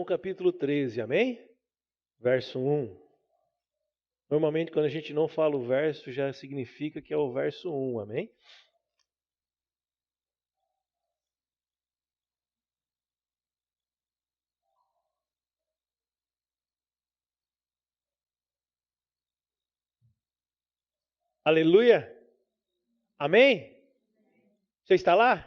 capítulo 13, amém? Verso 1. Normalmente quando a gente não fala o verso, já significa que é o verso 1, amém? Aleluia! Amém? Você está lá?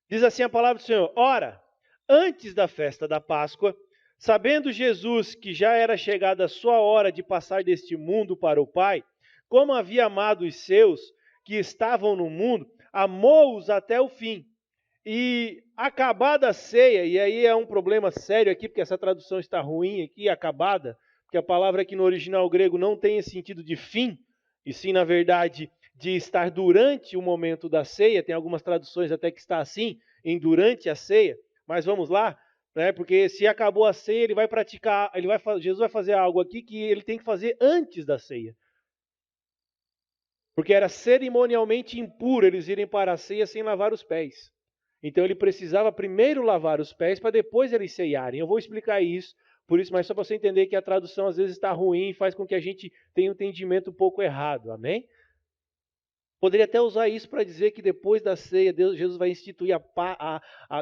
Diz assim a palavra do Senhor: Ora, antes da festa da Páscoa, sabendo Jesus que já era chegada a sua hora de passar deste mundo para o Pai, como havia amado os seus que estavam no mundo, amou-os até o fim. E acabada a ceia, e aí é um problema sério aqui, porque essa tradução está ruim aqui, acabada, porque a palavra aqui no original grego não tem esse sentido de fim, e sim, na verdade, de estar durante o momento da ceia. Tem algumas traduções até que está assim, em durante a ceia, mas vamos lá, né? Porque se acabou a ceia, ele vai praticar, Jesus vai fazer algo aqui que ele tem que fazer antes da ceia. Porque era cerimonialmente impuro eles irem para a ceia sem lavar os pés. Então ele precisava primeiro lavar os pés para depois eles ceiarem. Eu vou explicar isso, por isso, mas só para você entender que a tradução às vezes está ruim e faz com que a gente tenha um entendimento um pouco errado, amém? Poderia até usar isso para dizer que depois da ceia, Jesus vai instituir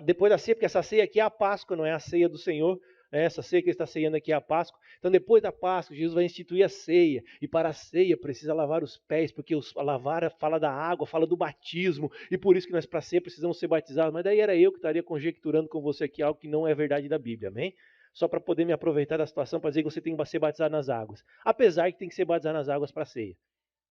depois da ceia, porque essa ceia aqui é a Páscoa, não é a ceia do Senhor, né? Essa ceia que ele está ceando aqui é a Páscoa. Então depois da Páscoa, Jesus vai instituir a ceia, e para a ceia precisa lavar os pés, porque lavar fala da água, fala do batismo, e por isso que nós para a ceia precisamos ser batizados. Mas daí era eu que estaria conjecturando com você aqui algo que não é verdade da Bíblia, amém? Só para poder me aproveitar da situação para dizer que você tem que ser batizado nas águas. Apesar que tem que ser batizado nas águas para a ceia.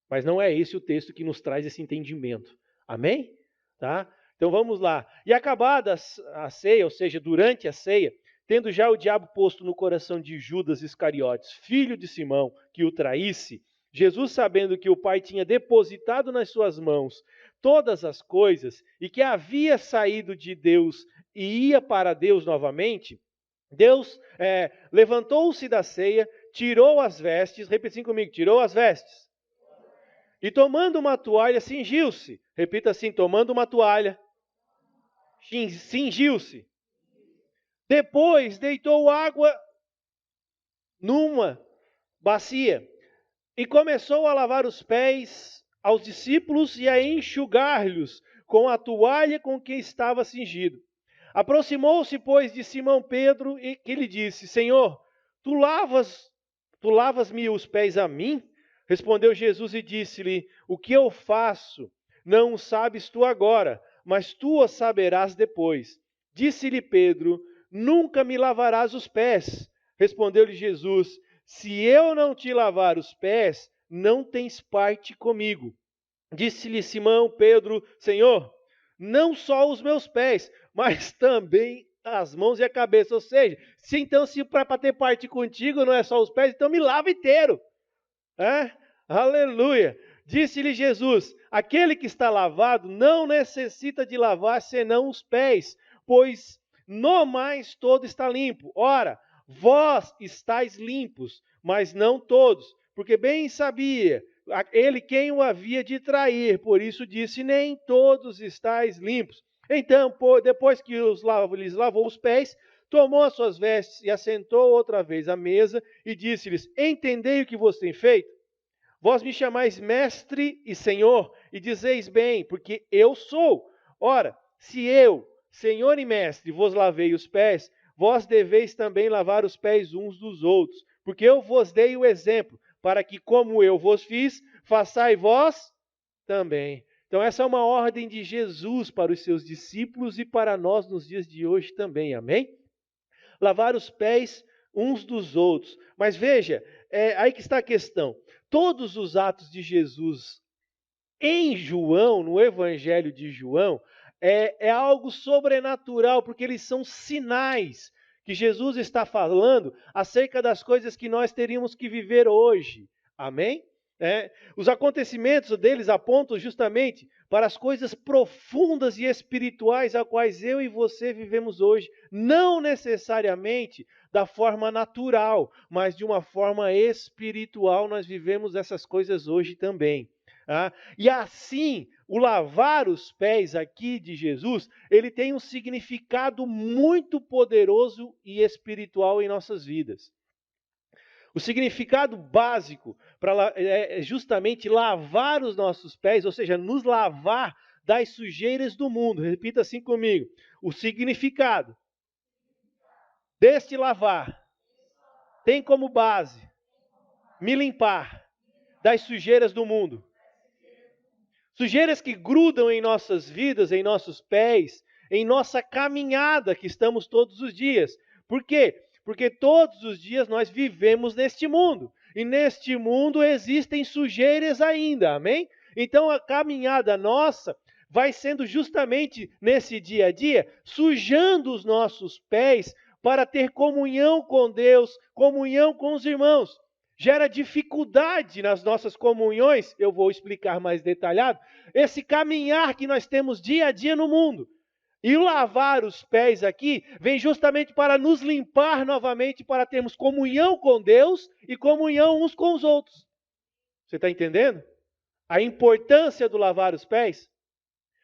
Mas não é esse o texto que nos traz esse entendimento. Amém? Tá? Então vamos lá. E acabada a ceia, ou seja, durante a ceia, tendo já o diabo posto no coração de Judas Iscariotes, filho de Simão, que o traísse, Jesus, sabendo que o Pai tinha depositado nas suas mãos todas as coisas e que havia saído de Deus e ia para Deus novamente, Deus levantou-se da ceia, tirou as vestes, repita assim comigo, tirou as vestes. E tomando uma toalha, cingiu-se. Repita assim, tomando uma toalha, cingiu-se. Depois deitou água numa bacia e começou a lavar os pés aos discípulos e a enxugar-lhes com a toalha com que estava cingido. Aproximou-se, pois, de Simão Pedro e que lhe disse: Senhor, tu lavas-me os pés a mim? Respondeu Jesus e disse-lhe: O que eu faço não o sabes tu agora, mas tu o saberás depois. Disse-lhe Pedro: Nunca me lavarás os pés. Respondeu-lhe Jesus: Se eu não te lavar os pés, não tens parte comigo. Disse-lhe Simão Pedro: Senhor, não só os meus pés, mas também as mãos e a cabeça. Ou seja, se para ter parte contigo não é só os pés, então me lava inteiro. Aleluia! Disse-lhe Jesus: aquele que está lavado não necessita de lavar senão os pés, pois no mais todo está limpo. Ora, vós estáis limpos, mas não todos, porque bem sabia ele quem o havia de trair, por isso disse: nem todos estáis limpos. Então, depois que lhes lavou os pés, tomou as suas vestes e assentou outra vez à mesa e disse-lhes: entendei o que vos tem feito? Vós me chamais mestre e senhor, e dizeis bem, porque eu sou. Ora, se eu, senhor e mestre, vos lavei os pés, vós deveis também lavar os pés uns dos outros, porque eu vos dei o exemplo, para que como eu vos fiz, façai vós também. Então essa é uma ordem de Jesus para os seus discípulos e para nós nos dias de hoje também, amém? Lavar os pés uns dos outros. Mas veja, aí que está a questão. Todos os atos de Jesus em João, no Evangelho de João, é algo sobrenatural, porque eles são sinais que Jesus está falando acerca das coisas que nós teríamos que viver hoje. Amém? Os acontecimentos deles apontam justamente para as coisas profundas e espirituais a quais eu e você vivemos hoje, não necessariamente da forma natural, mas de uma forma espiritual nós vivemos essas coisas hoje também. E assim, o lavar os pés aqui de Jesus, ele tem um significado muito poderoso e espiritual em nossas vidas. O significado básico é justamente lavar os nossos pés, ou seja, nos lavar das sujeiras do mundo. Repita assim comigo. O significado deste lavar tem como base me limpar das sujeiras do mundo. Sujeiras que grudam em nossas vidas, em nossos pés, em nossa caminhada que estamos todos os dias. Por quê? Porque todos os dias nós vivemos neste mundo. E neste mundo existem sujeiras ainda, amém? Então a caminhada nossa vai sendo justamente nesse dia a dia, sujando os nossos pés para ter comunhão com Deus, comunhão com os irmãos. Gera dificuldade nas nossas comunhões, eu vou explicar mais detalhado, esse caminhar que nós temos dia a dia no mundo. E o lavar os pés aqui vem justamente para nos limpar novamente, para termos comunhão com Deus e comunhão uns com os outros. Você está entendendo? A importância do lavar os pés?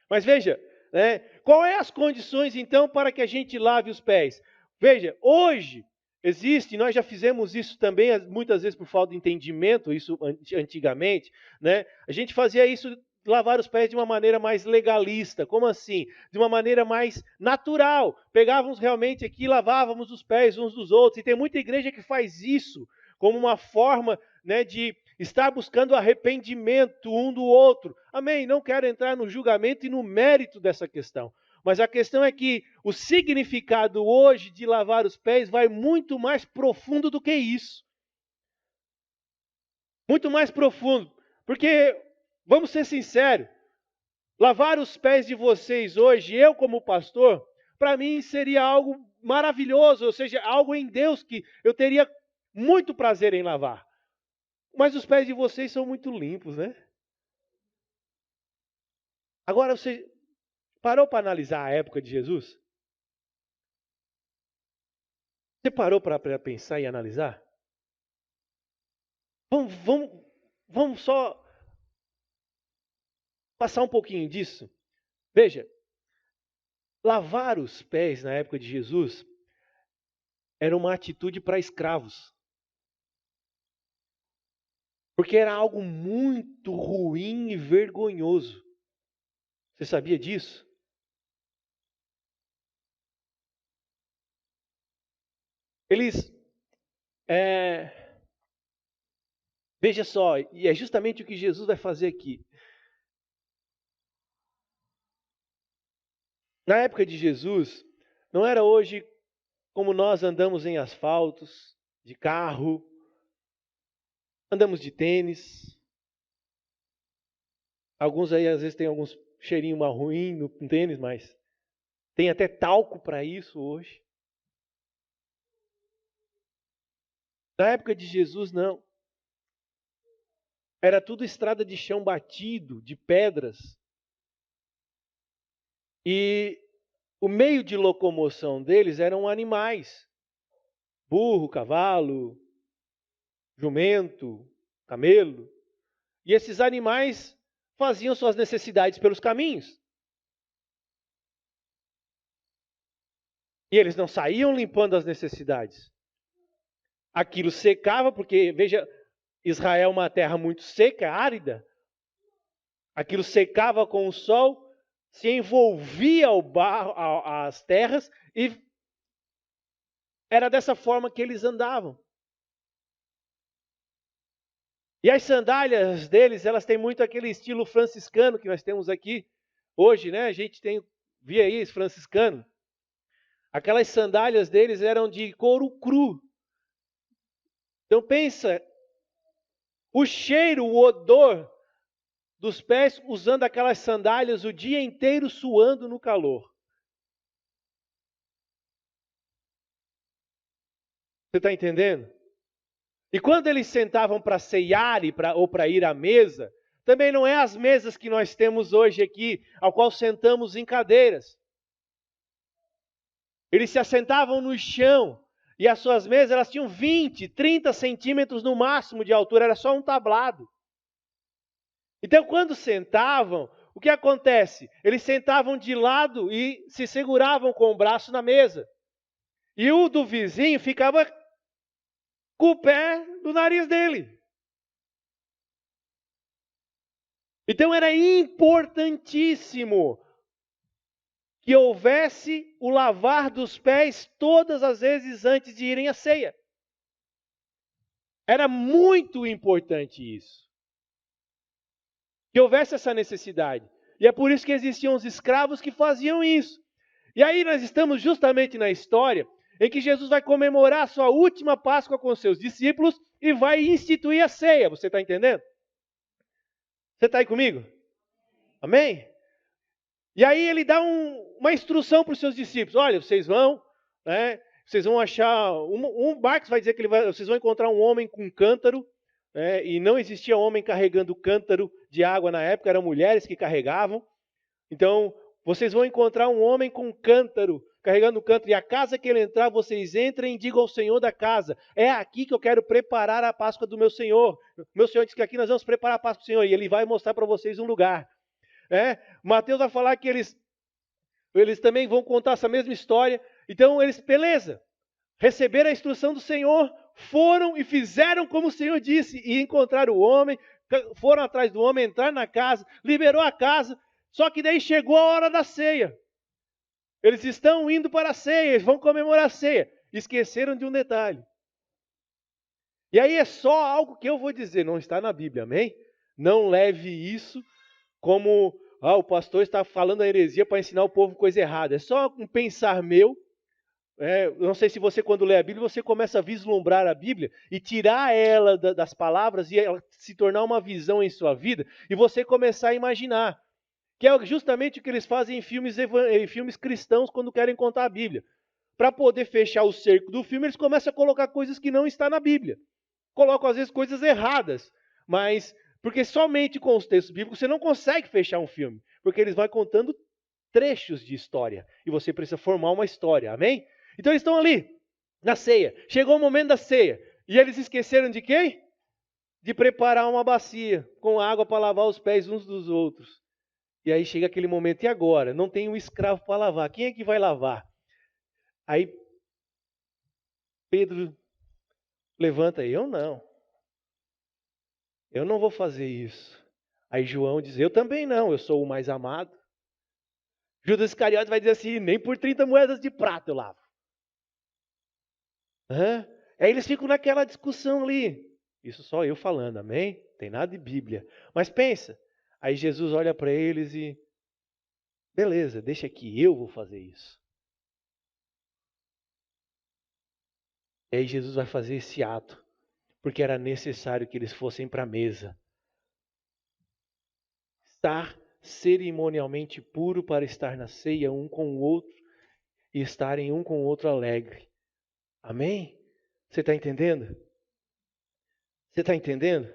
Mas veja, né, qual é as condições então para que a gente lave os pés? Veja, hoje existe, nós já fizemos isso também, muitas vezes por falta de entendimento, isso antigamente, né? A gente fazia isso, lavar os pés de uma maneira mais legalista. Como assim? De uma maneira mais natural. Pegávamos realmente aqui, lavávamos os pés uns dos outros. E tem muita igreja que faz isso como uma forma, né, de estar buscando arrependimento um do outro. Amém? Não quero entrar no julgamento e no mérito dessa questão. Mas a questão é que o significado hoje de lavar os pés vai muito mais profundo do que isso. Muito mais profundo. Porque, vamos ser sinceros, lavar os pés de vocês hoje, eu como pastor, para mim seria algo maravilhoso, ou seja, algo em Deus que eu teria muito prazer em lavar. Mas os pés de vocês são muito limpos, né? Agora, você parou para analisar a época de Jesus? Você parou para pensar e analisar? Vamos só passar um pouquinho disso. Veja, lavar os pés na época de Jesus era uma atitude para escravos. Porque era algo muito ruim e vergonhoso. Você sabia disso? Eles, veja só, e é justamente o que Jesus vai fazer aqui. Na época de Jesus, não era hoje como nós andamos em asfaltos, de carro, andamos de tênis. Alguns aí às vezes tem alguns cheirinho mal ruim no tênis, mas tem até talco para isso hoje. Na época de Jesus, não. Era tudo estrada de chão batido, de pedras. E o meio de locomoção deles eram animais. Burro, cavalo, jumento, camelo. E esses animais faziam suas necessidades pelos caminhos. E eles não saíam limpando as necessidades. Aquilo secava, porque, veja, Israel é uma terra muito seca, árida. Aquilo secava com o sol, se envolvia o barro, as terras, e era dessa forma que eles andavam. E as sandálias deles, elas têm muito aquele estilo franciscano que nós temos aqui. Hoje, né, a gente via aí esse franciscano. Aquelas sandálias deles eram de couro cru. Então pensa, o cheiro, o odor dos pés usando aquelas sandálias o dia inteiro suando no calor. Você está entendendo? E quando eles sentavam para ceiar ou para ir à mesa, também não é as mesas que nós temos hoje aqui, ao qual sentamos em cadeiras. Eles se assentavam no chão e as suas mesas elas tinham 20, 30 centímetros no máximo de altura, era só um tablado. Então quando sentavam, o que acontece? Eles sentavam de lado e se seguravam com o braço na mesa. E o do vizinho ficava com o pé no nariz dele. Então era importantíssimo que houvesse o lavar dos pés todas as vezes antes de irem à ceia. Era muito importante isso. Que houvesse essa necessidade. E é por isso que existiam os escravos que faziam isso. E aí nós estamos justamente na história em que Jesus vai comemorar a sua última Páscoa com seus discípulos e vai instituir a ceia. Você está entendendo? Você está aí comigo? Amém? E aí ele dá uma instrução para os seus discípulos. Olha, vocês vão achar... Marcos vai dizer que vocês vão encontrar um homem com um cântaro, e não existia homem carregando cântaro de água na época, eram mulheres que carregavam. Então, vocês vão encontrar um homem com um cântaro, carregando um cântaro, e a casa que ele entrar, vocês entrem e digam ao Senhor da casa, é aqui que eu quero preparar a Páscoa do meu Senhor. Meu Senhor disse que aqui nós vamos preparar a Páscoa do Senhor, e ele vai mostrar para vocês um lugar. Mateus vai falar que eles também vão contar essa mesma história. Então eles, beleza, receberam a instrução do Senhor, foram e fizeram como o Senhor disse, e encontraram o homem, foram atrás do homem, entraram na casa, liberou a casa, só que daí chegou a hora da ceia. Eles estão indo para a ceia, eles vão comemorar a ceia. Esqueceram de um detalhe. E aí é só algo que eu vou dizer, não está na Bíblia, amém? Não leve isso como o pastor está falando a heresia para ensinar o povo coisa errada. É só um pensar meu. Não sei se você, quando lê a Bíblia, você começa a vislumbrar a Bíblia e tirar ela das palavras e ela se tornar uma visão em sua vida e você começar a imaginar. Que é justamente o que eles fazem em filmes cristãos quando querem contar a Bíblia. Para poder fechar o cerco do filme, eles começam a colocar coisas que não estão na Bíblia. Colocam, às vezes, coisas erradas. Mas... porque somente com os textos bíblicos você não consegue fechar um filme. Porque eles vão contando trechos de história. E você precisa formar uma história. Amém? Então eles estão ali, na ceia. Chegou o momento da ceia. E eles esqueceram de quem? De preparar uma bacia com água para lavar os pés uns dos outros. E aí chega aquele momento. E agora? Não tem um escravo para lavar. Quem é que vai lavar? Aí Pedro levanta. Eu não. Eu não vou fazer isso. Aí João diz, eu também não, eu sou o mais amado. Judas Iscariote vai dizer assim, nem por 30 moedas de prata eu lavo. Aí eles ficam naquela discussão ali. Isso só eu falando, amém? Tem nada de Bíblia. Mas pensa, aí Jesus olha para eles e, beleza, deixa que eu vou fazer isso. E aí Jesus vai fazer esse ato. Porque era necessário que eles fossem para a mesa. Estar cerimonialmente puro para estar na ceia um com o outro e estarem um com o outro alegre. Amém? Você está entendendo? Você está entendendo?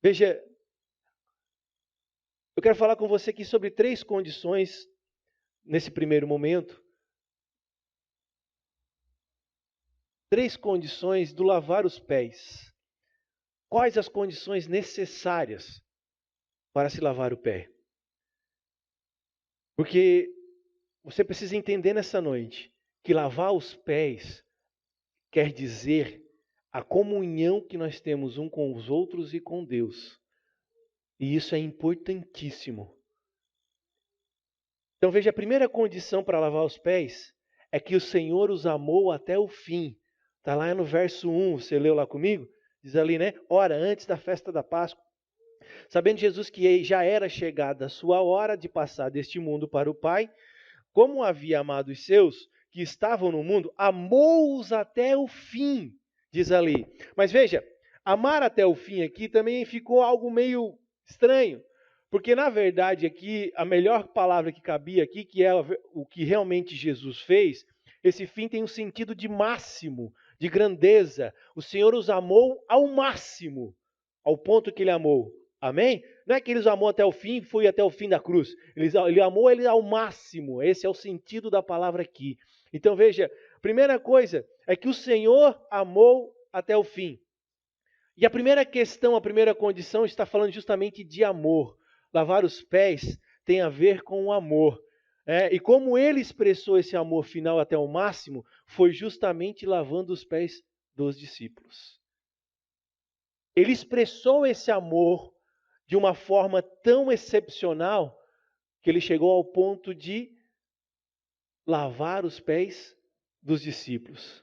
Veja, eu quero falar com você aqui sobre 3 condições nesse primeiro momento. 3 condições do lavar os pés. Quais as condições necessárias para se lavar o pé? Porque você precisa entender nessa noite que lavar os pés quer dizer a comunhão que nós temos um com os outros e com Deus. E isso é importantíssimo. Então veja, a primeira condição para lavar os pés é que o Senhor os amou até o fim. Está lá no verso 1, você leu lá comigo? Diz ali, né? Ora, antes da festa da Páscoa, sabendo Jesus que já era chegada a sua hora de passar deste mundo para o Pai, como havia amado os seus que estavam no mundo, amou-os até o fim, diz ali. Mas veja, amar até o fim aqui também ficou algo meio estranho. Porque, na verdade, aqui, a melhor palavra que cabia aqui, que é o que realmente Jesus fez, esse fim tem um sentido de máximo, de grandeza. O Senhor os amou ao máximo, ao ponto que Ele amou. Amém? Não é que Ele os amou até o fim, foi até o fim da cruz. Ele amou Ele ao máximo. Esse é o sentido da palavra aqui. Então, veja, a primeira coisa é que o Senhor amou até o fim. E a primeira questão, a primeira condição está falando justamente de amor. lavar os pés tem a ver com o amor. E como ele expressou esse amor final até o máximo, foi justamente lavando os pés dos discípulos. Ele expressou esse amor de uma forma tão excepcional que ele chegou ao ponto de lavar os pés dos discípulos.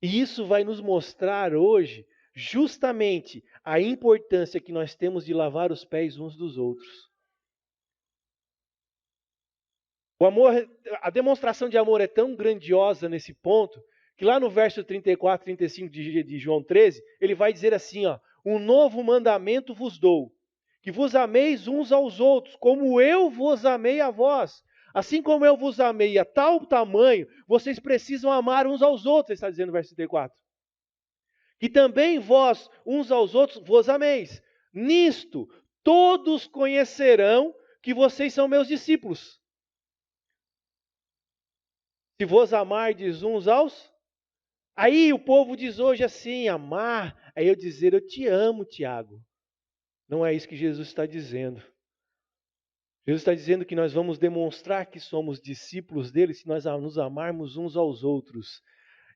E isso vai nos mostrar hoje justamente a importância que nós temos de lavar os pés uns dos outros. O amor, a demonstração de amor é tão grandiosa nesse ponto, que lá no verso 34, 35 de João 13, ele vai dizer assim, um novo mandamento vos dou, que vos ameis uns aos outros, como eu vos amei a vós. Assim como eu vos amei a tal tamanho, vocês precisam amar uns aos outros, ele está dizendo no verso 34. Que também vós, uns aos outros, vos ameis. Nisto, todos conhecerão que vocês são meus discípulos. Se vos amardes uns aos... Aí o povo diz hoje assim, amar, aí eu dizer, eu te amo, Tiago. Não é isso que Jesus está dizendo. Jesus está dizendo que nós vamos demonstrar que somos discípulos dele se nós nos amarmos uns aos outros.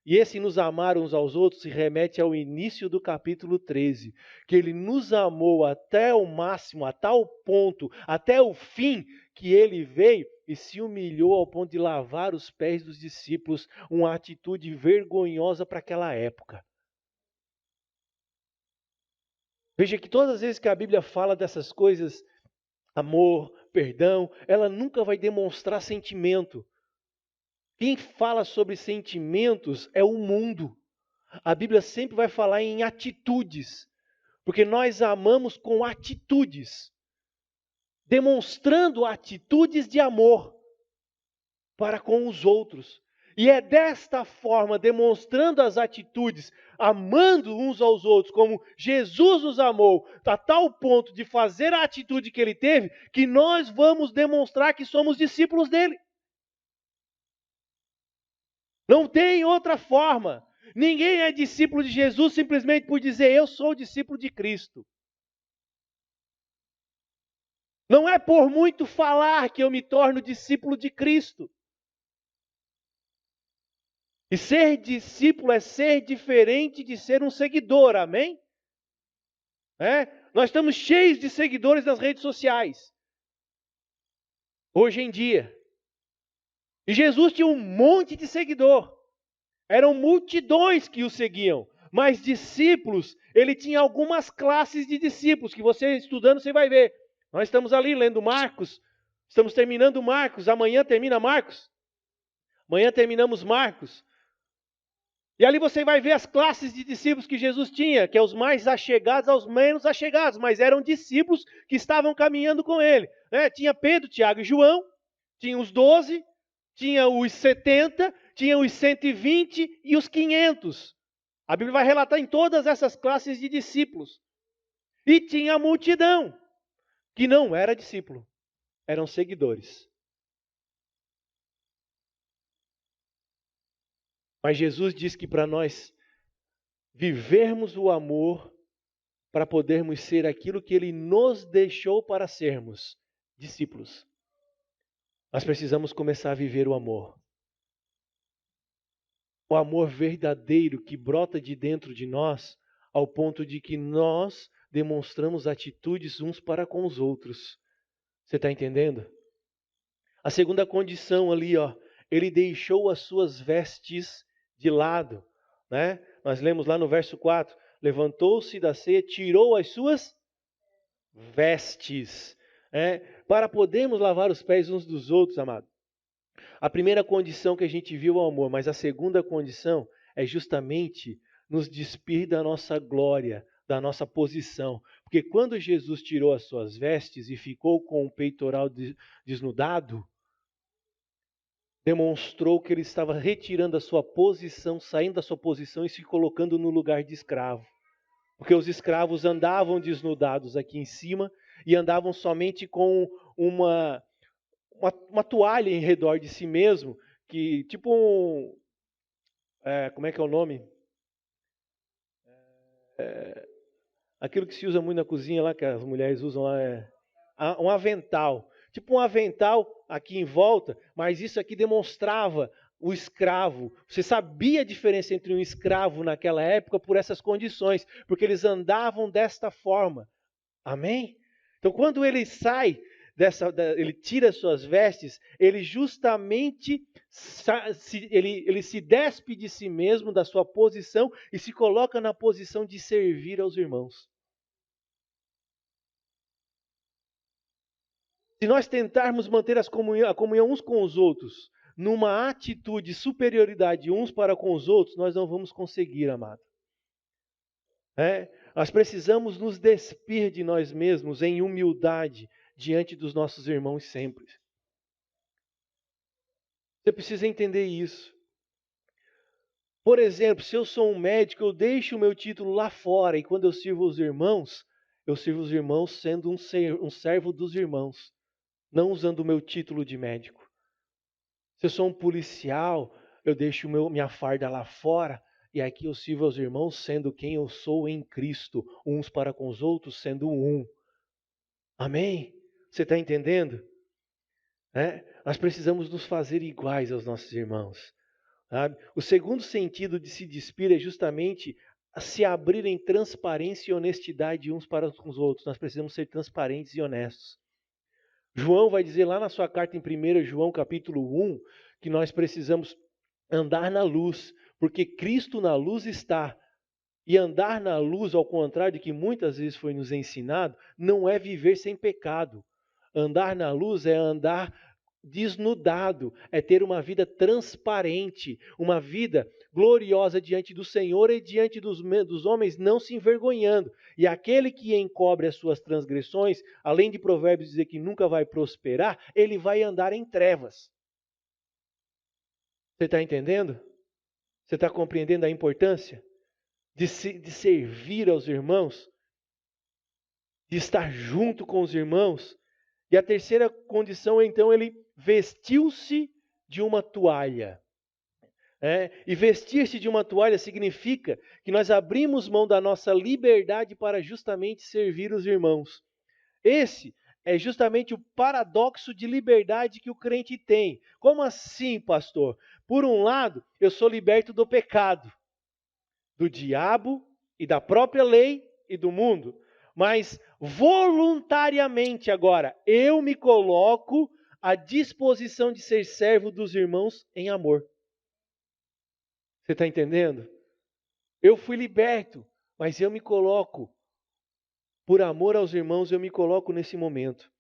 E esse nos amar uns aos outros se remete ao início do capítulo 13, que ele nos amou até o máximo, a tal ponto, até o fim, que ele veio e se humilhou ao ponto de lavar os pés dos discípulos, uma atitude vergonhosa para aquela época. Veja que todas as vezes que a Bíblia fala dessas coisas, amor, perdão, ela nunca vai demonstrar sentimento. Quem fala sobre sentimentos é o mundo. A Bíblia sempre vai falar em atitudes, porque nós amamos com atitudes, demonstrando atitudes de amor para com os outros. E é desta forma, demonstrando as atitudes, amando uns aos outros, como Jesus nos amou, a tal ponto de fazer a atitude que ele teve, que nós vamos demonstrar que somos discípulos dele. Não tem outra forma. Ninguém é discípulo de Jesus simplesmente por dizer eu sou discípulo de Cristo. Não é por muito falar que eu me torno discípulo de Cristo. E ser discípulo é ser diferente de ser um seguidor, amém? Nós estamos cheios de seguidores nas redes sociais. Hoje em dia. E Jesus tinha um monte de seguidor. Eram multidões que o seguiam. Mas discípulos, ele tinha algumas classes de discípulos, que você estudando você vai ver. Nós estamos ali lendo Marcos, estamos terminando Marcos, amanhã termina Marcos. Amanhã terminamos Marcos. E ali você vai ver as classes de discípulos que Jesus tinha, que é os mais achegados aos menos achegados, mas eram discípulos que estavam caminhando com ele. Tinha Pedro, Tiago e João, tinha os 12, tinha os 70, tinha os 120 e os 500. A Bíblia vai relatar em todas essas classes de discípulos. E tinha a multidão, que não era discípulo, eram seguidores. Mas Jesus diz que para nós vivermos o amor, para podermos ser aquilo que Ele nos deixou para sermos, discípulos, nós precisamos começar a viver o amor. O amor verdadeiro que brota de dentro de nós, ao ponto de que nós demonstramos atitudes uns para com os outros. Você está entendendo? A segunda condição ali, ele deixou as suas vestes de lado. Nós lemos lá no verso 4, levantou-se da ceia, tirou as suas vestes, para podermos lavar os pés uns dos outros, amado. A primeira condição que a gente viu é o amor, mas a segunda condição é justamente nos despir da nossa glória, da nossa posição. Porque quando Jesus tirou as suas vestes e ficou com o peitoral desnudado, demonstrou que ele estava retirando a sua posição, saindo da sua posição e se colocando no lugar de escravo. Porque os escravos andavam desnudados aqui em cima e andavam somente com uma toalha em redor de si mesmo, que tipo como é que é o nome? Aquilo que se usa muito na cozinha lá, que as mulheres usam lá, um avental. Tipo um avental aqui em volta, mas isso aqui demonstrava o escravo. Você sabia a diferença entre um escravo naquela época por essas condições, porque eles andavam desta forma. Amém? Então, quando ele sai ele tira suas vestes, ele justamente ele se despe de si mesmo, da sua posição, e se coloca na posição de servir aos irmãos. Se nós tentarmos manter a comunhão uns com os outros, numa atitude de superioridade uns para com os outros, nós não vamos conseguir, amado. Nós precisamos nos despir de nós mesmos em humildade diante dos nossos irmãos sempre. Você precisa entender isso. Por exemplo, se eu sou um médico, eu deixo o meu título lá fora e quando eu sirvo os irmãos, eu sirvo os irmãos sendo um servo dos irmãos, não usando o meu título de médico. Se eu sou um policial, eu deixo minha farda lá fora e aqui eu sirvo aos irmãos sendo quem eu sou em Cristo, uns para com os outros sendo um. Amém? Você está entendendo? Nós precisamos nos fazer iguais aos nossos irmãos. Sabe? O segundo sentido de se despir é justamente se abrir em transparência e honestidade uns para com os outros. Nós precisamos ser transparentes e honestos. João vai dizer lá na sua carta em 1 João capítulo 1, que nós precisamos andar na luz, porque Cristo na luz está. E andar na luz, ao contrário de que muitas vezes foi nos ensinado, não é viver sem pecado. Andar na luz é andar desnudado, é ter uma vida transparente, uma vida gloriosa diante do Senhor e diante dos homens, não se envergonhando. E aquele que encobre as suas transgressões, além de Provérbios dizer que nunca vai prosperar, ele vai andar em trevas. Você está entendendo? Você está compreendendo a importância de servir aos irmãos, de estar junto com os irmãos? E a terceira condição, então, ele vestiu-se de uma toalha. E vestir-se de uma toalha significa que nós abrimos mão da nossa liberdade para justamente servir os irmãos. Esse é justamente o paradoxo de liberdade que o crente tem. Como assim, pastor? Por um lado, eu sou liberto do pecado, do diabo e da própria lei e do mundo. Mas voluntariamente agora, eu me coloco à disposição de ser servo dos irmãos em amor. Você está entendendo? Eu fui liberto, mas eu me coloco, por amor aos irmãos, eu me coloco nesse momento.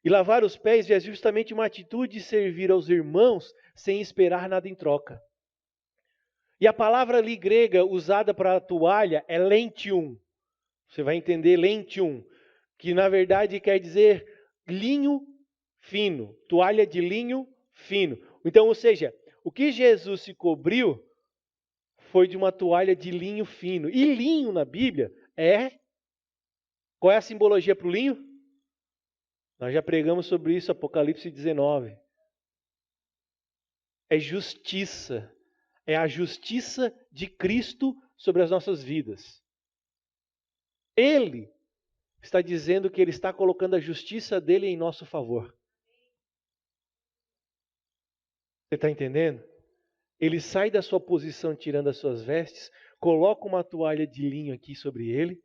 E lavar os pés é justamente uma atitude de servir aos irmãos sem esperar nada em troca. E a palavra ali grega usada para a toalha é lentium. Você vai entender lentium, que na verdade quer dizer linho fino, toalha de linho fino. Então, ou seja, o que Jesus se cobriu foi de uma toalha de linho fino. E linho na Bíblia qual é a simbologia para o linho? Nós já pregamos sobre isso, Apocalipse 19. É justiça. É a justiça de Cristo sobre as nossas vidas. Ele está dizendo que Ele está colocando a justiça dele em nosso favor. Você está entendendo? Ele sai da sua posição tirando as suas vestes, coloca uma toalha de linho aqui sobre ele,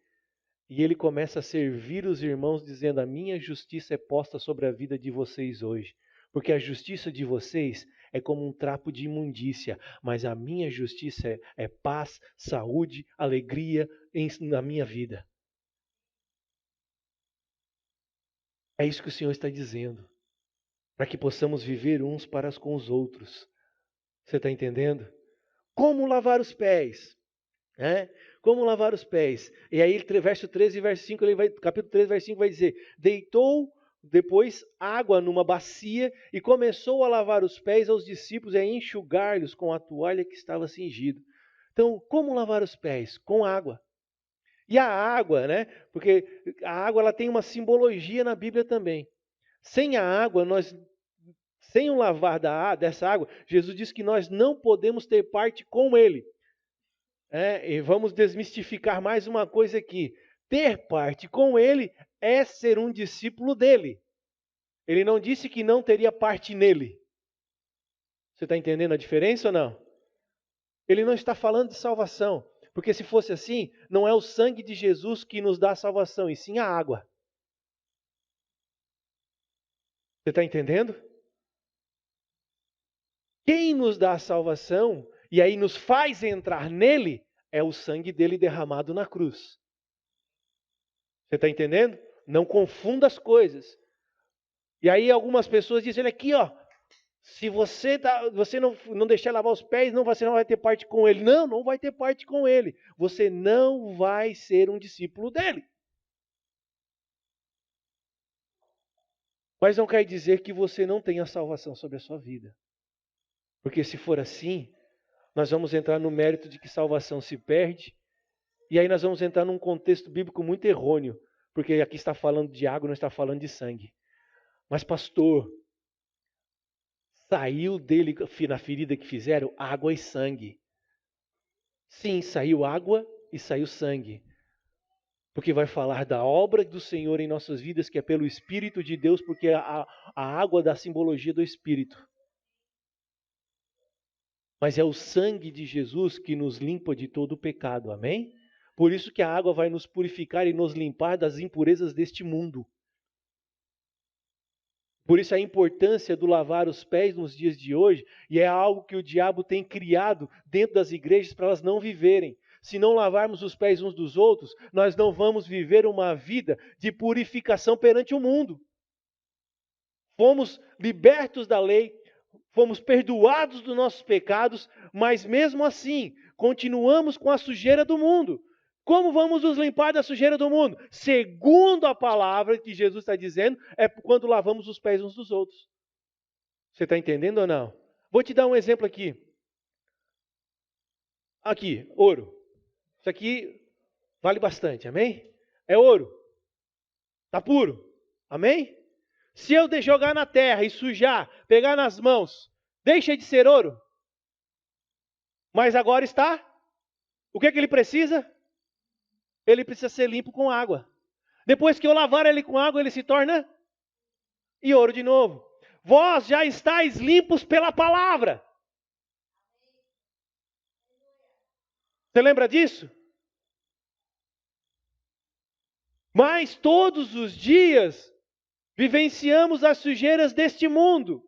e ele começa a servir os irmãos dizendo: a minha justiça é posta sobre a vida de vocês hoje. Porque a justiça de vocês é como um trapo de imundícia, mas a minha justiça é paz, saúde, alegria na minha vida. É isso que o Senhor está dizendo. Para que possamos viver uns para com os outros. Você está entendendo? Como lavar os pés? Como lavar os pés? E aí, verso 13 e verso 5, capítulo 13, verso 5 vai dizer: deitou depois água numa bacia e começou a lavar os pés aos discípulos e a enxugar-lhes com a toalha que estava cingida. Então, como lavar os pés? Com água. E a água, porque a água ela tem uma simbologia na Bíblia também. Sem a água, sem o lavar dessa água, Jesus diz que nós não podemos ter parte com Ele. E vamos desmistificar mais uma coisa aqui. ter parte com ele é ser um discípulo dele. Ele não disse que não teria parte nele. Você está entendendo a diferença ou não? Ele não está falando de salvação, porque se fosse assim, não é o sangue de Jesus que nos dá a salvação, e sim a água. Você está entendendo? Quem nos dá a salvação, e aí nos faz entrar nele, é o sangue dele derramado na cruz. Você está entendendo? Não confunda as coisas. E aí algumas pessoas dizem, olha aqui, ó, se você não deixar lavar os pés, você não vai ter parte com ele. Não, não vai ter parte com ele. Você não vai ser um discípulo dele. Mas não quer dizer que você não tenha salvação sobre a sua vida. Porque se for assim, nós vamos entrar no mérito de que salvação se perde. E aí nós vamos entrar num contexto bíblico muito errôneo. Porque aqui está falando de água, não está falando de sangue. Mas pastor, saiu dele, na ferida que fizeram, água e sangue. Sim, saiu água e saiu sangue. Porque vai falar da obra do Senhor em nossas vidas, que é pelo Espírito de Deus, porque a água dá simbologia do Espírito. Mas é o sangue de Jesus que nos limpa de todo o pecado, amém? Por isso que a água vai nos purificar e nos limpar das impurezas deste mundo. Por isso a importância do lavar os pés nos dias de hoje, e é algo que o diabo tem criado dentro das igrejas para elas não viverem. Se não lavarmos os pés uns dos outros, nós não vamos viver uma vida de purificação perante o mundo. Fomos libertos da lei, fomos perdoados dos nossos pecados, mas mesmo assim, continuamos com a sujeira do mundo. Como vamos nos limpar da sujeira do mundo? Segundo a palavra que Jesus está dizendo, é quando lavamos os pés uns dos outros. Você está entendendo ou não? Vou te dar um exemplo aqui. Aqui, ouro. Isso aqui vale bastante, amém? É ouro. Está puro, amém? Se eu jogar na terra e sujar, pegar nas mãos, deixa de ser ouro? Mas agora está? O que ele precisa? Ele precisa ser limpo com água. Depois que eu lavar ele com água, ele se torna e ouro de novo. Vós já estáis limpos pela palavra. Você lembra disso? Mas todos os dias vivenciamos as sujeiras deste mundo.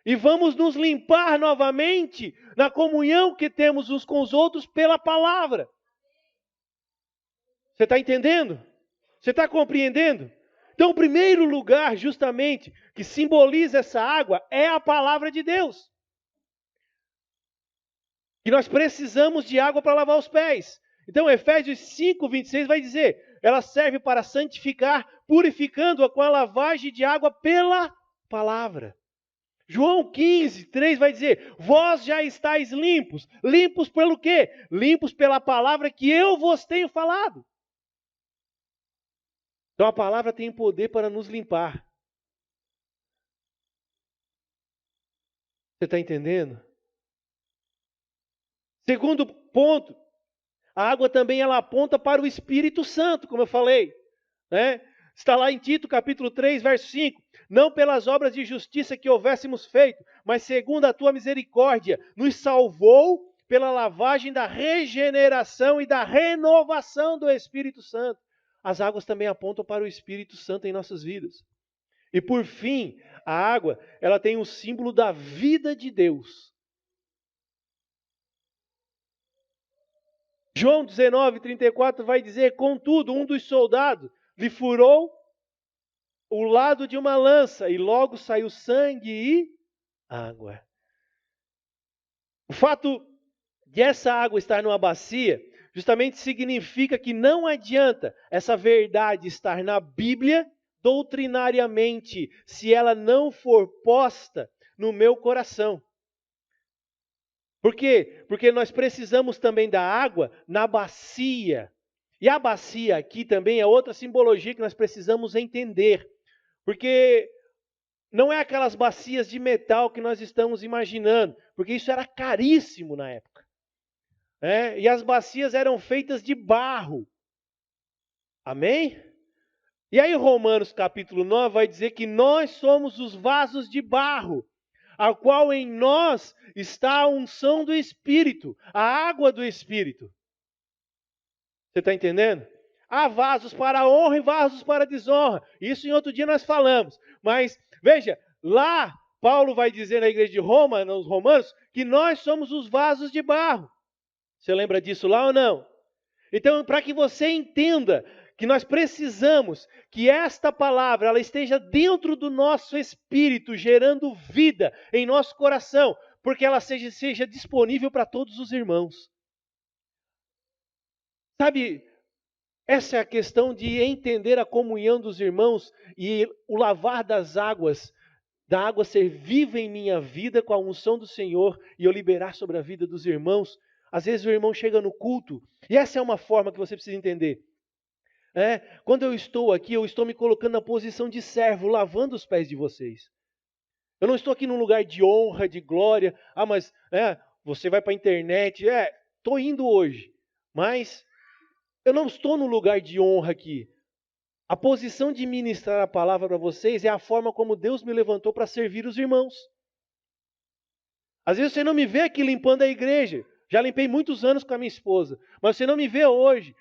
E vamos nos limpar novamente na comunhão que temos uns com os outros pela palavra. Você está entendendo? Você está compreendendo? Então, o primeiro lugar, justamente, que simboliza essa água é a palavra de Deus. E nós precisamos de água para lavar os pés. Então, Efésios 5:26 vai dizer, ela serve para santificar, purificando-a com a lavagem de água pela palavra. João 15:3 vai dizer, vós já estáis limpos. Limpos pelo quê? Limpos pela palavra que eu vos tenho falado. Então a palavra tem poder para nos limpar. Você está entendendo? Segundo ponto, a água também ela aponta para o Espírito Santo, como eu falei. Né? Está lá em Tito capítulo 3, verso 5. Não pelas obras de justiça que houvéssemos feito, mas segundo a tua misericórdia, nos salvou pela lavagem da regeneração e da renovação do Espírito Santo. As águas também apontam para o Espírito Santo em nossas vidas. E por fim, a água, ela tem o símbolo da vida de Deus. João 19:34 vai dizer, contudo, um dos soldados lhe furou o lado de uma lança e logo saiu sangue e água. O fato de essa água estar numa bacia justamente significa que não adianta essa verdade estar na Bíblia doutrinariamente, se ela não for posta no meu coração. Por quê? Porque nós precisamos também da água na bacia. E a bacia aqui também é outra simbologia que nós precisamos entender. Porque não é aquelas bacias de metal que nós estamos imaginando, porque isso era caríssimo na época. E as bacias eram feitas de barro. Amém? E aí Romanos capítulo 9 vai dizer que nós somos os vasos de barro, a qual em nós está a unção do Espírito, a água do Espírito. Você está entendendo? Há vasos para a honra e vasos para a desonra. Isso em outro dia nós falamos. Mas, veja, lá Paulo vai dizer na igreja de Roma, nos Romanos, que nós somos os vasos de barro. Você lembra disso lá ou não? Então, para que você entenda que nós precisamos que esta palavra ela esteja dentro do nosso espírito, gerando vida em nosso coração, porque ela seja disponível para todos os irmãos. Sabe, essa é a questão de entender a comunhão dos irmãos e o lavar das águas, da água ser viva em minha vida com a unção do Senhor e eu liberar sobre a vida dos irmãos. Às vezes o irmão chega no culto, e essa é uma forma que você precisa entender. Quando eu estou aqui, eu estou me colocando na posição de servo, lavando os pés de vocês. Eu não estou aqui num lugar de honra, de glória. Mas você vai para a internet. Estou indo hoje, mas eu não estou no lugar de honra aqui. A posição de ministrar a palavra para vocês é a forma como Deus me levantou para servir os irmãos. Às vezes você não me vê aqui limpando a igreja. Já limpei muitos anos com a minha esposa, mas você não me vê hoje.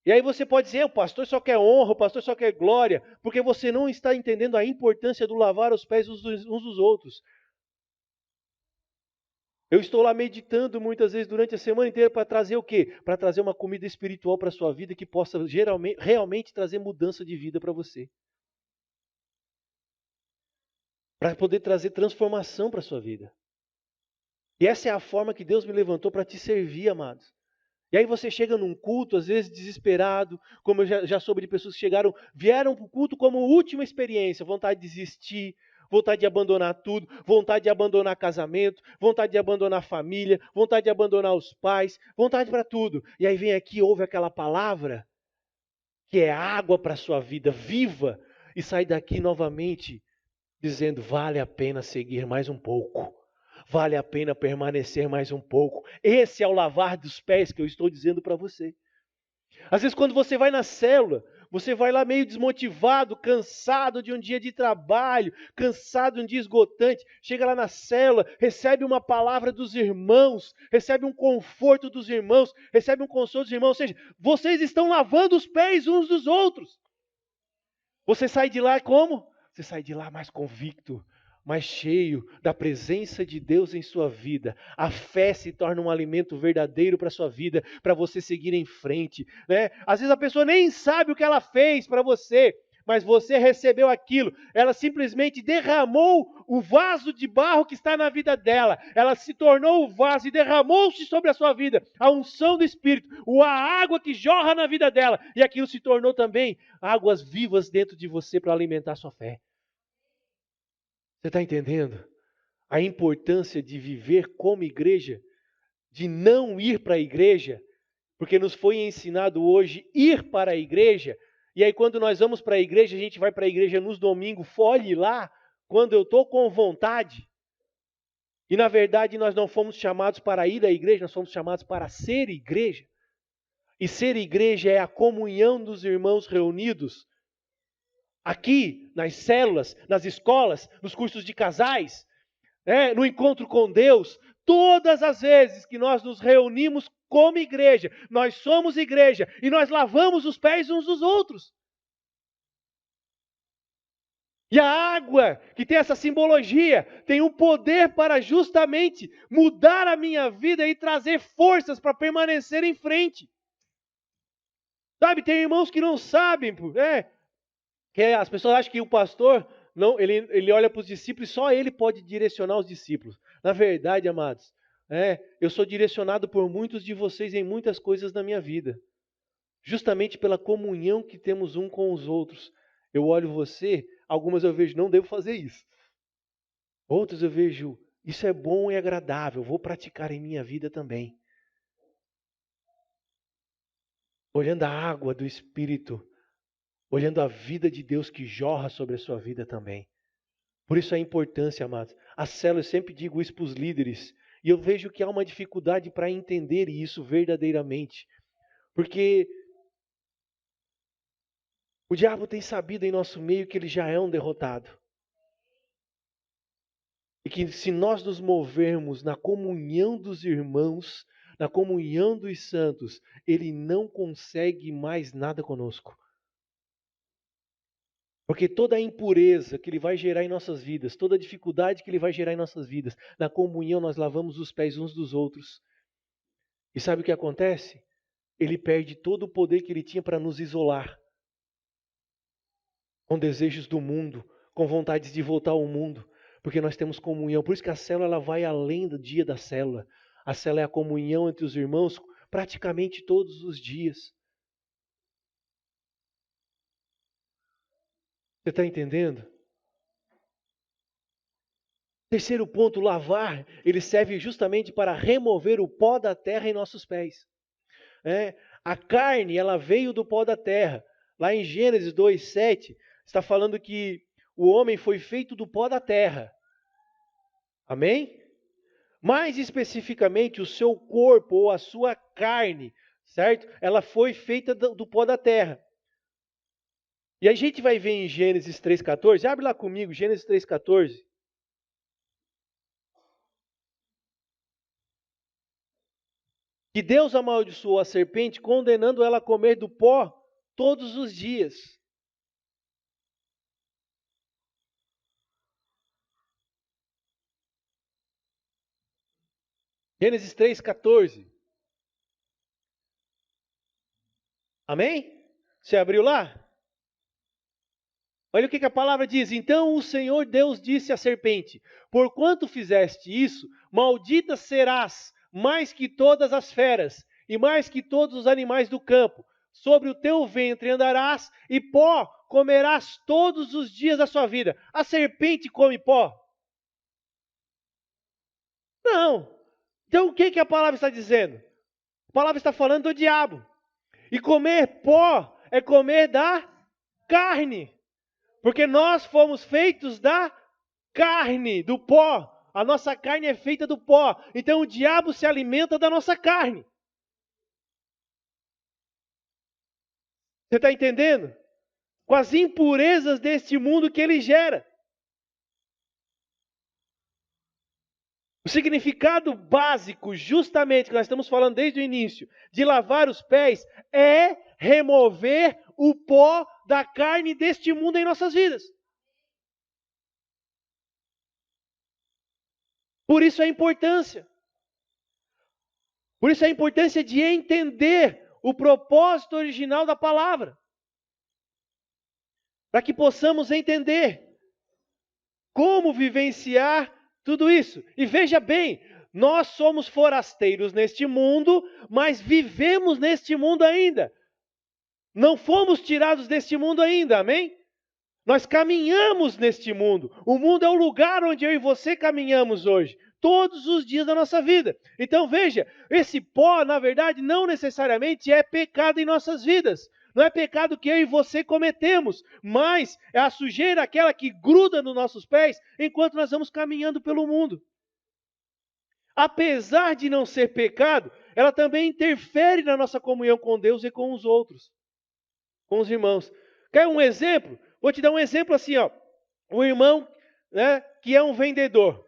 E aí você pode dizer, o pastor só quer honra, o pastor só quer glória, porque você não está entendendo a importância do lavar os pés uns dos outros. Eu estou lá meditando muitas vezes durante a semana inteira para trazer o quê? Para trazer uma comida espiritual para a sua vida que possa realmente trazer mudança de vida para você. Para poder trazer transformação para a sua vida. E essa é a forma que Deus me levantou para te servir, amados. E aí você chega num culto, às vezes desesperado, como eu já soube de pessoas que vieram para o culto como última experiência, vontade de desistir, vontade de abandonar tudo, vontade de abandonar casamento, vontade de abandonar família, vontade de abandonar os pais, vontade para tudo. E aí vem aqui, ouve aquela palavra, que é água para a sua vida, viva, e sai daqui novamente dizendo, vale a pena seguir mais um pouco. Vale a pena permanecer mais um pouco. Esse é o lavar dos pés que eu estou dizendo para você. Às vezes quando você vai na célula, você vai lá meio desmotivado, cansado de um dia de trabalho, cansado de um dia esgotante, chega lá na célula, recebe uma palavra dos irmãos, recebe um conforto dos irmãos, recebe um consolo dos irmãos, ou seja, vocês estão lavando os pés uns dos outros. Você sai de lá como? Você sai de lá mais convicto, mais cheio da presença de Deus em sua vida. A fé se torna um alimento verdadeiro para a sua vida, para você seguir em frente. Às vezes a pessoa nem sabe o que ela fez para você, mas você recebeu aquilo. Ela simplesmente derramou o vaso de barro que está na vida dela. Ela se tornou o vaso e derramou-se sobre a sua vida a unção do Espírito, a água que jorra na vida dela. E aquilo se tornou também águas vivas dentro de você para alimentar a sua fé. Você está entendendo? A importância de viver como igreja, de não ir para a igreja, porque nos foi ensinado hoje ir para a igreja, e aí quando nós vamos para a igreja, a gente vai para a igreja nos domingos, folhe lá, quando eu estou com vontade. E na verdade nós não fomos chamados para ir à igreja, nós fomos chamados para ser igreja. E ser igreja é a comunhão dos irmãos reunidos, aqui, nas células, nas escolas, nos cursos de casais, no encontro com Deus, todas as vezes que nós nos reunimos como igreja, nós somos igreja e nós lavamos os pés uns dos outros. E a água, que tem essa simbologia, tem um poder para justamente mudar a minha vida e trazer forças para permanecer em frente. Sabe, tem irmãos que não sabem, que as pessoas acham que o pastor, não, ele olha para os discípulos e só ele pode direcionar os discípulos. Na verdade, amados, eu sou direcionado por muitos de vocês em muitas coisas na minha vida. Justamente pela comunhão que temos um com os outros. Eu olho você, algumas eu vejo, não devo fazer isso. Outras eu vejo, isso é bom e agradável, vou praticar em minha vida também. Olhando a água do Espírito, olhando a vida de Deus que jorra sobre a sua vida também. Por isso a importância, amados. A célula, eu sempre digo isso para os líderes. E eu vejo que há uma dificuldade para entender isso verdadeiramente. Porque O diabo tem sabido em nosso meio que ele já é um derrotado. E que se nós nos movermos na comunhão dos irmãos, na comunhão dos santos, ele não consegue mais nada conosco. Porque toda a impureza que ele vai gerar em nossas vidas, toda a dificuldade que ele vai gerar em nossas vidas, na comunhão nós lavamos os pés uns dos outros. E sabe o que acontece? Ele perde todo o poder que ele tinha para nos isolar. Com desejos do mundo, com vontades de voltar ao mundo. Porque nós temos comunhão. Por isso que a célula ela vai além do dia da célula. A célula é a comunhão entre os irmãos praticamente todos os dias. Você está entendendo? Terceiro ponto, lavar, ele serve justamente para remover o pó da terra em nossos pés. A carne, ela veio do pó da terra. Lá em Gênesis 2:7, está falando que o homem foi feito do pó da terra. Amém? Mais especificamente, o seu corpo ou a sua carne, certo? Ela foi feita do pó da terra. E a gente vai ver em Gênesis 3:14, abre lá comigo, Gênesis 3:14. Que Deus amaldiçoou a serpente, condenando ela a comer do pó todos os dias. Gênesis 3:14. Amém? Você abriu lá? Olha o que a palavra diz. Então o Senhor Deus disse à serpente: porquanto fizeste isso, maldita serás mais que todas as feras e mais que todos os animais do campo. Sobre o teu ventre andarás e pó comerás todos os dias da sua vida. A serpente come pó? Não. Então o que a palavra está dizendo? A palavra está falando do diabo. E comer pó é comer da carne. Porque nós fomos feitos da carne, do pó. A nossa carne é feita do pó. Então o diabo se alimenta da nossa carne. Você está entendendo? Com as impurezas deste mundo que ele gera. O significado básico, justamente, que nós estamos falando desde o início, de lavar os pés, é remover o pó da carne deste mundo em nossas vidas. Por isso a importância. Por isso a importância de entender o propósito original da palavra. Para que possamos entender como vivenciar tudo isso. E veja bem, nós somos forasteiros neste mundo, mas vivemos neste mundo ainda. Não fomos tirados deste mundo ainda, amém? Nós caminhamos neste mundo. O mundo é o lugar onde eu e você caminhamos hoje. Todos os dias da nossa vida. Então veja, esse pó, na verdade, não necessariamente é pecado em nossas vidas. Não é pecado que eu e você cometemos, mas é a sujeira aquela que gruda nos nossos pés enquanto nós vamos caminhando pelo mundo. Apesar de não ser pecado, ela também interfere na nossa comunhão com Deus e com os outros, com os irmãos. Quer um exemplo? Vou te dar um exemplo assim, ó. O irmão, que é um vendedor,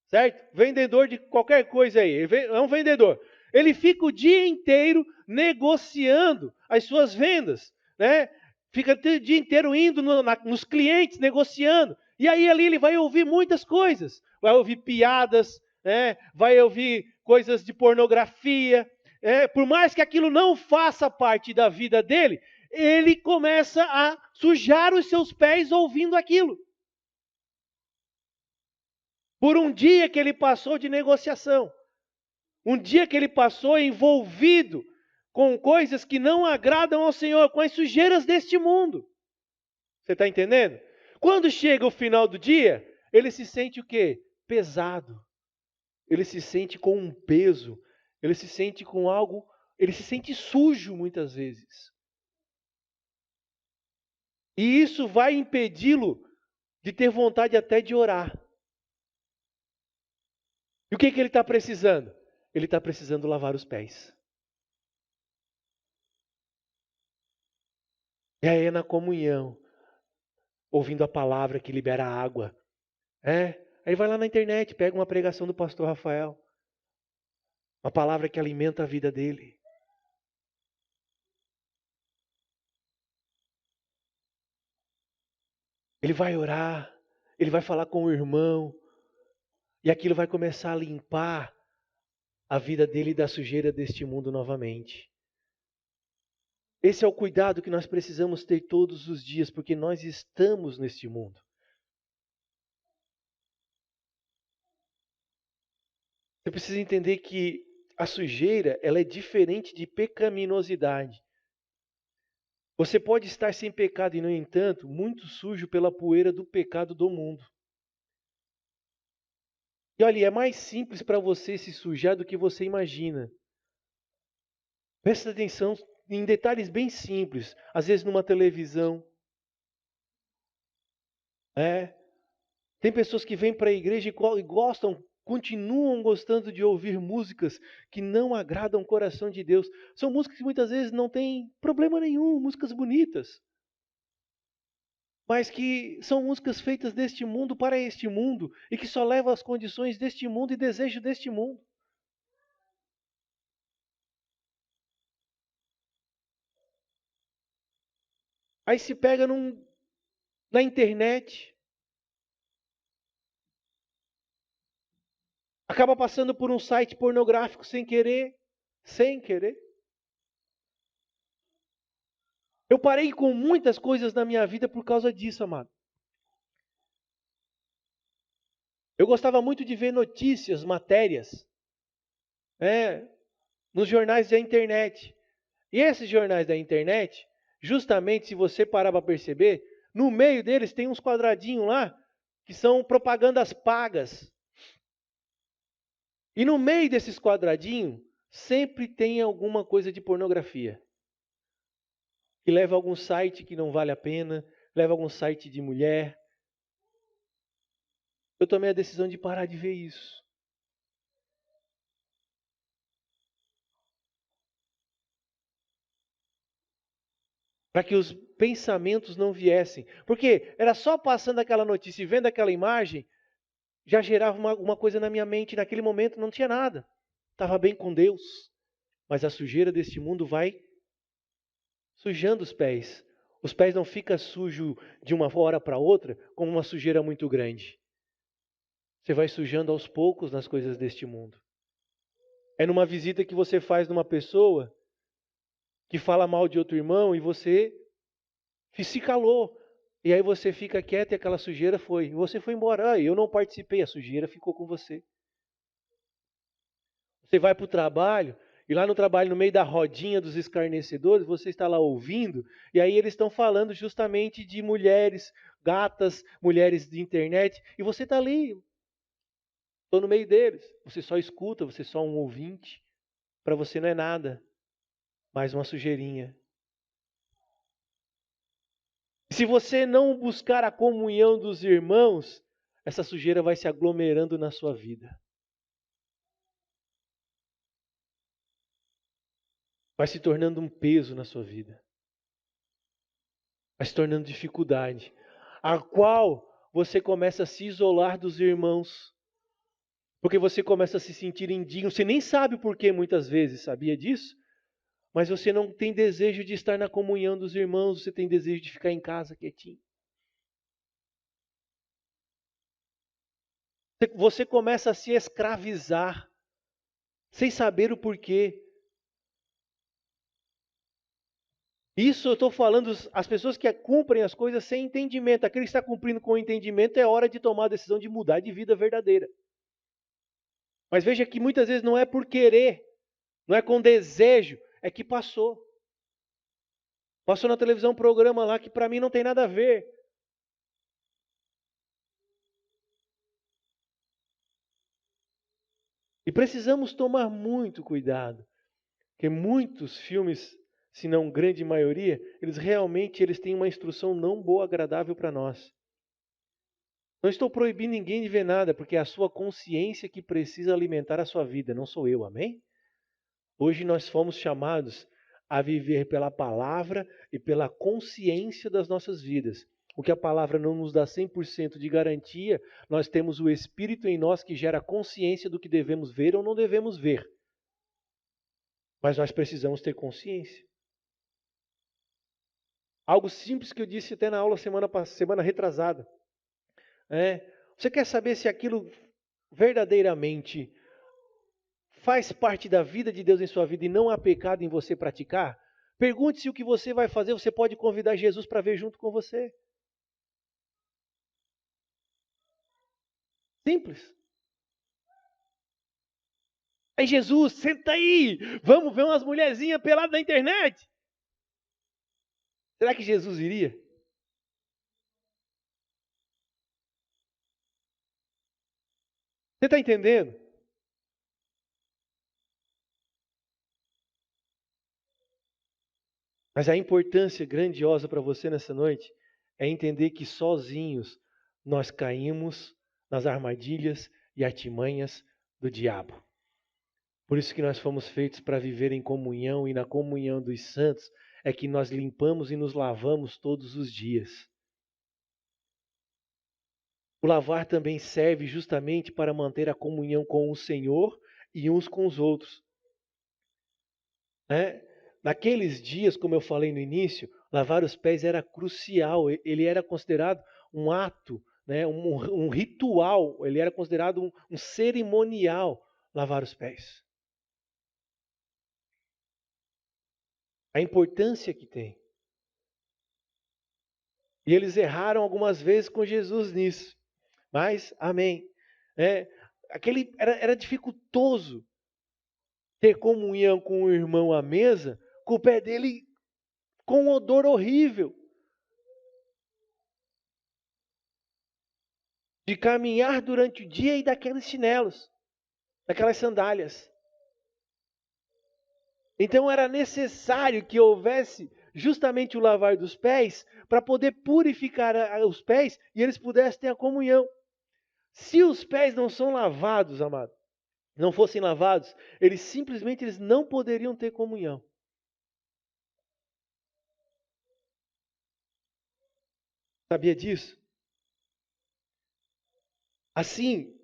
certo? Vendedor de qualquer coisa aí, é um vendedor. Ele fica o dia inteiro negociando as suas vendas, né? Fica o dia inteiro indo nos clientes, negociando. E aí ali ele vai ouvir muitas coisas. Vai ouvir piadas, né? Vai ouvir coisas de pornografia. Por mais que aquilo não faça parte da vida dele, ele começa a sujar os seus pés ouvindo aquilo. Por um dia que ele passou de negociação. Um dia que ele passou envolvido com coisas que não agradam ao Senhor, com as sujeiras deste mundo. Você está entendendo? Quando chega o final do dia, ele se sente o quê? Pesado. Ele se sente com um peso. Ele se sente com algo, ele se sente sujo muitas vezes. E isso vai impedi-lo de ter vontade até de orar. E o que ele está precisando? Ele está precisando lavar os pés. E aí é na comunhão, ouvindo a palavra que libera água. Aí vai lá na internet, pega uma pregação do pastor Rafael. Uma palavra que alimenta a vida dele. Ele vai orar, ele vai falar com o irmão, e aquilo vai começar a limpar a vida dele da sujeira deste mundo novamente. Esse é o cuidado que nós precisamos ter todos os dias, porque nós estamos neste mundo. Você precisa entender que a sujeira, ela é diferente de pecaminosidade. Você pode estar sem pecado e, no entanto, muito sujo pela poeira do pecado do mundo. E olha, é mais simples para você se sujar do que você imagina. Presta atenção em detalhes bem simples. Às vezes numa televisão. Tem pessoas que vêm para a igreja e gostam, continuam gostando de ouvir músicas que não agradam o coração de Deus. São músicas que muitas vezes não têm problema nenhum, músicas bonitas. Mas que são músicas feitas deste mundo para este mundo e que só levam às condições deste mundo e desejo deste mundo. Aí se pega na internet, acaba passando por um site pornográfico sem querer. Eu parei com muitas coisas na minha vida por causa disso, amado. Eu gostava muito de ver notícias, matérias, nos jornais da internet. E esses jornais da internet, justamente se você parar para perceber, no meio deles tem uns quadradinhos lá que são propagandas pagas. E no meio desses quadradinhos sempre tem alguma coisa de pornografia. Que leva a algum site que não vale a pena, leva a algum site de mulher. Eu tomei a decisão de parar de ver isso. Para que os pensamentos não viessem. Porque era só passando aquela notícia e vendo aquela imagem, já gerava uma coisa na minha mente. Naquele momento não tinha nada. Estava bem com Deus. Mas a sujeira deste mundo vai sujando os pés. Os pés não ficam sujos de uma hora para outra, como uma sujeira muito grande. Você vai sujando aos poucos nas coisas deste mundo. É numa visita que você faz numa pessoa que fala mal de outro irmão e você se calou. E aí você fica quieto e aquela sujeira foi. E você foi embora. Eu não participei, a sujeira ficou com você. Você vai para o trabalho, e lá no trabalho, no meio da rodinha dos escarnecedores, você está lá ouvindo, e aí eles estão falando justamente de mulheres, gatas, mulheres de internet, e você está ali, estou no meio deles. Você só escuta, você é só um ouvinte. Para você não é nada, mais uma sujeirinha. Se você não buscar a comunhão dos irmãos, essa sujeira vai se aglomerando na sua vida. Vai se tornando um peso na sua vida. Vai se tornando dificuldade. A qual você começa a se isolar dos irmãos. Porque você começa a se sentir indigno. Você nem sabe por que muitas vezes, sabia disso? Mas você não tem desejo de estar na comunhão dos irmãos. Você tem desejo de ficar em casa quietinho. Você começa a se escravizar. Sem saber o porquê. Isso eu estou falando, as pessoas que cumprem as coisas sem entendimento. Aquele que está cumprindo com entendimento, é hora de tomar a decisão de mudar de vida verdadeira. Mas veja que muitas vezes não é por querer, não é com desejo, é que passou. Passou na televisão um programa lá que para mim não tem nada a ver. E precisamos tomar muito cuidado, porque muitos filmes, se não grande maioria, eles têm uma instrução não boa, agradável para nós. Não estou proibindo ninguém de ver nada, porque é a sua consciência que precisa alimentar a sua vida, não sou eu, amém? Hoje nós fomos chamados a viver pela palavra e pela consciência das nossas vidas. O que a palavra não nos dá 100% de garantia, nós temos o Espírito em nós que gera consciência do que devemos ver ou não devemos ver. Mas nós precisamos ter consciência. Algo simples que eu disse até na aula semana retrasada. Você quer saber se aquilo verdadeiramente faz parte da vida de Deus em sua vida e não há pecado em você praticar? Pergunte se o que você vai fazer, você pode convidar Jesus para ver junto com você. Simples. Aí Jesus, senta aí, vamos ver umas mulherzinhas peladas na internet. Será que Jesus iria? Você está entendendo? Mas a importância grandiosa para você nessa noite é entender que sozinhos nós caímos nas armadilhas e artimanhas do diabo. Por isso que nós fomos feitos para viver em comunhão, e na comunhão dos santos é que nós limpamos e nos lavamos todos os dias. O lavar também serve justamente para manter a comunhão com o Senhor e uns com os outros. Naqueles dias, como eu falei no início, lavar os pés era crucial, ele era considerado um ato, um ritual, ele era considerado um cerimonial, lavar os pés. A importância que tem. E eles erraram algumas vezes com Jesus nisso, mas amém. Era dificultoso ter comunhão com o irmão à mesa, com o pé dele com um odor horrível. De caminhar durante o dia e daqueles chinelos, daquelas sandálias. Então era necessário que houvesse justamente o lavar dos pés para poder purificar os pés e eles pudessem ter a comunhão. Se os pés não são lavados, amado, não fossem lavados, eles não poderiam ter comunhão. Sabia disso? Assim,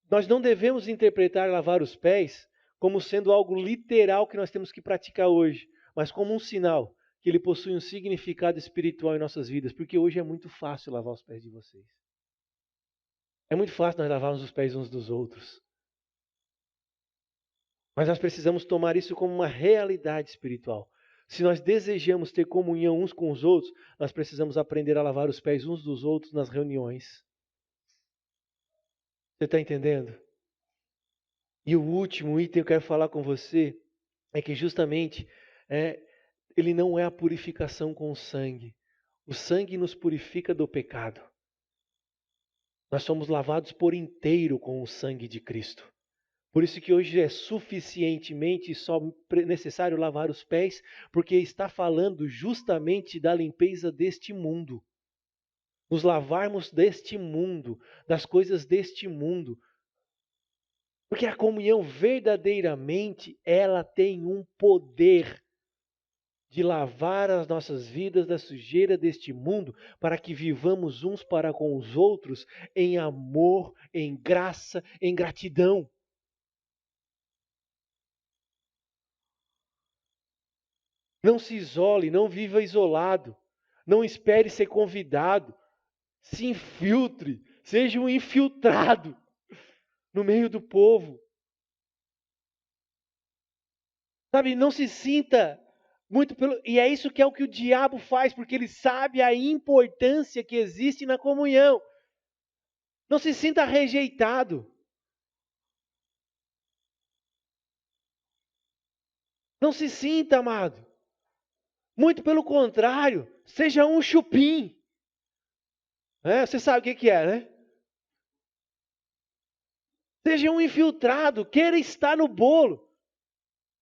nós não devemos interpretar lavar os pés como sendo algo literal que nós temos que praticar hoje, mas como um sinal que ele possui um significado espiritual em nossas vidas, porque hoje é muito fácil lavar os pés de vocês. É muito fácil nós lavarmos os pés uns dos outros. Mas nós precisamos tomar isso como uma realidade espiritual. Se nós desejamos ter comunhão uns com os outros, nós precisamos aprender a lavar os pés uns dos outros nas reuniões. Você está entendendo? E o último item que eu quero falar com você é que justamente ele não é a purificação com o sangue. O sangue nos purifica do pecado. Nós somos lavados por inteiro com o sangue de Cristo. Por isso que hoje é suficientemente só necessário lavar os pés, porque está falando justamente da limpeza deste mundo. Nos lavarmos deste mundo, das coisas deste mundo. Porque a comunhão verdadeiramente, ela tem um poder de lavar as nossas vidas da sujeira deste mundo, para que vivamos uns para com os outros em amor, em graça, em gratidão. Não se isole, não viva isolado, não espere ser convidado, se infiltre, seja um infiltrado no meio do povo. Sabe, não se sinta muito pelo... E é isso que é o que o diabo faz, porque ele sabe a importância que existe na comunhão. Não se sinta rejeitado. Não se sinta, amado. Muito pelo contrário, seja um chupim. Você sabe o que é, né? Seja um infiltrado, queira estar no bolo.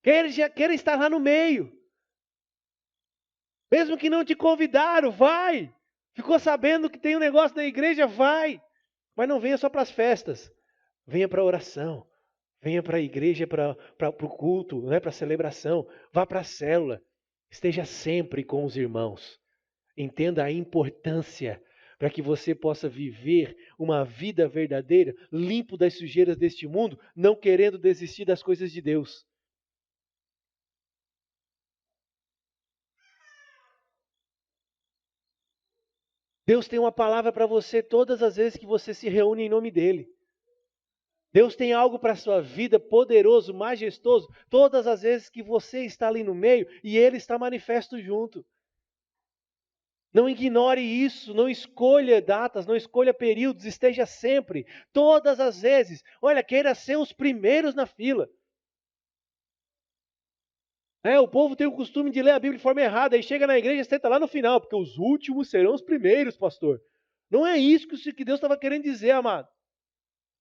Queira estar lá no meio. Mesmo que não te convidaram, vai. Ficou sabendo que tem um negócio na igreja, vai. Mas não venha só para as festas. Venha para a oração. Venha para a igreja, para o culto, né, para a celebração. Vá para a célula. Esteja sempre com os irmãos. Entenda a importância para que você possa viver uma vida verdadeira, limpo das sujeiras deste mundo, não querendo desistir das coisas de Deus. Deus tem uma palavra para você todas as vezes que você se reúne em nome dEle. Deus tem algo para a sua vida poderoso, majestoso, todas as vezes que você está ali no meio e Ele está manifesto junto. Não ignore isso, não escolha datas, não escolha períodos, esteja sempre, todas as vezes. Olha, queira ser os primeiros na fila. O povo tem o costume de ler a Bíblia de forma errada, aí chega na igreja e senta lá no final, porque os últimos serão os primeiros, pastor. Não é isso que Deus estava querendo dizer, amado.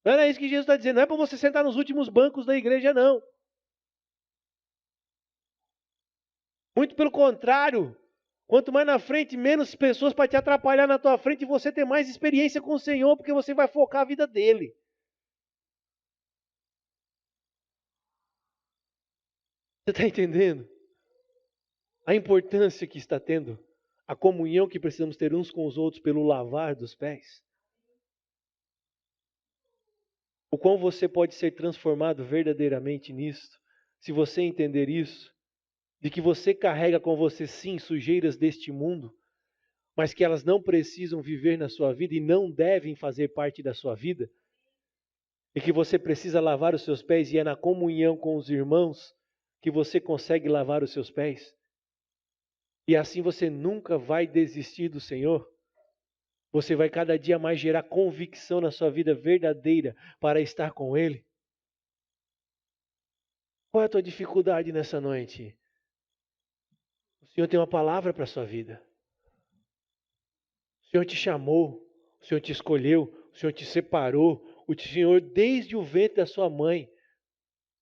Não era isso que Jesus está dizendo, não é para você sentar nos últimos bancos da igreja, não. Muito pelo contrário, quanto mais na frente, menos pessoas para te atrapalhar na tua frente e você ter mais experiência com o Senhor, porque você vai focar a vida dele. Você está entendendo? A importância que está tendo, a comunhão que precisamos ter uns com os outros pelo lavar dos pés. O quão você pode ser transformado verdadeiramente nisto, se você entender isso, de que você carrega com você sim sujeiras deste mundo, mas que elas não precisam viver na sua vida e não devem fazer parte da sua vida, e que você precisa lavar os seus pés e é na comunhão com os irmãos que você consegue lavar os seus pés. E assim você nunca vai desistir do Senhor. Você vai cada dia mais gerar convicção na sua vida verdadeira para estar com Ele. Qual é a tua dificuldade nessa noite? O Senhor tem uma palavra para a sua vida. O Senhor te chamou, o Senhor te escolheu, o Senhor te separou. O Senhor, desde o ventre da sua mãe,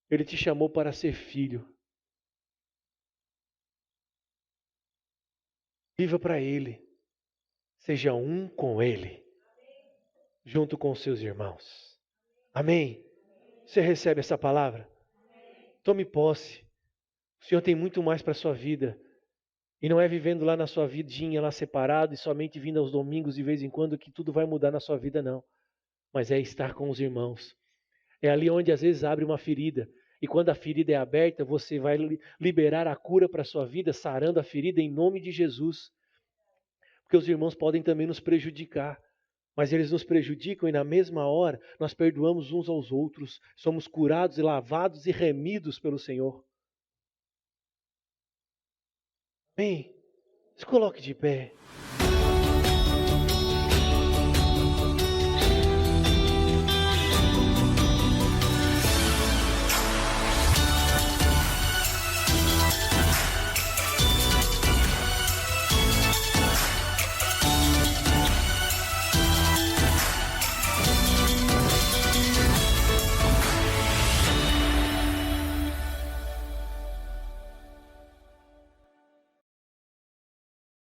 Ele te chamou para ser filho. Viva para Ele. Seja um com Ele, junto com os seus irmãos. Amém? Você recebe essa palavra? Tome posse. O Senhor tem muito mais para a sua vida. E não é vivendo lá na sua vidinha, lá separado, e somente vindo aos domingos de vez em quando, que tudo vai mudar na sua vida, não. Mas é estar com os irmãos. É ali onde às vezes abre uma ferida. E quando a ferida é aberta, você vai liberar a cura para a sua vida, sarando a ferida em nome de Jesus. Porque os irmãos podem também nos prejudicar. Mas eles nos prejudicam e na mesma hora nós perdoamos uns aos outros. Somos curados e lavados e remidos pelo Senhor. Amém? Se coloque de pé.